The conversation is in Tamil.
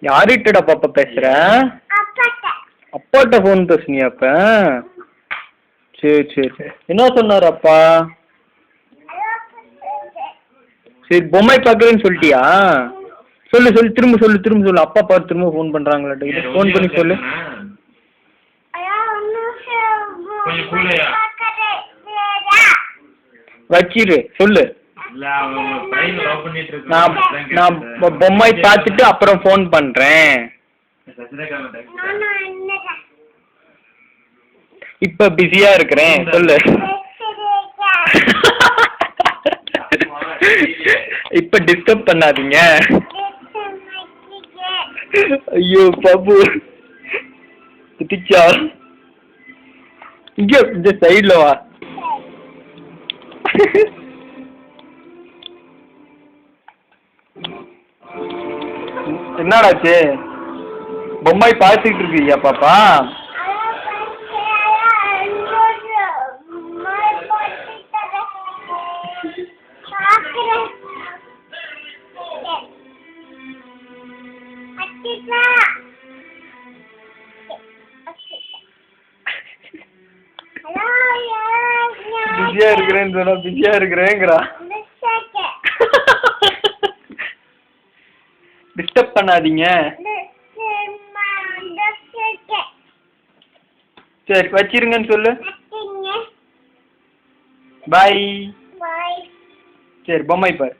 யார்கிட்டடா பாப்பா பேசுற? அப்பாட்ட போன் பேசுனியா அப்ப? சரி சரி. என்ன சொன்னாரு அப்பா? சரி பொம்மை பாக்குறேன்னு சொல்லிட்டியா? சொல்லு சொல்லு, திரும்ப சொல்லு திரும்ப சொல்லு. அப்பா பார்த்து திரும்ப போன் பண்றாங்களா? போன் பண்ணி சொல்லு. வச்சிரு சொல்லு. நான் பொம்மை பார்த்துட்டு அப்புறம் போன் பண்றேன். இப்ப பிஸியா இருக்கிறேன் சொல்லு. இப்ப டிஸ்டர்ப் பண்ணாதீங்க. ஐயோ பாபு குதிச்சா. இங்க இந்த சைடுல வா. என்னடாச்சு? பொம்மை பார்த்துட்டு இருக்கீங்க பாப்பா? பிஸியா இருக்கிறேன்னு சொன்னா பிஸியா இருக்கிறேங்கிறா. டிஸ்டர்ப் பண்ணாதீங்க. சரி வச்சிருங்கன்னு சொல்லு. பாய். சரி பொம்மை பாரு.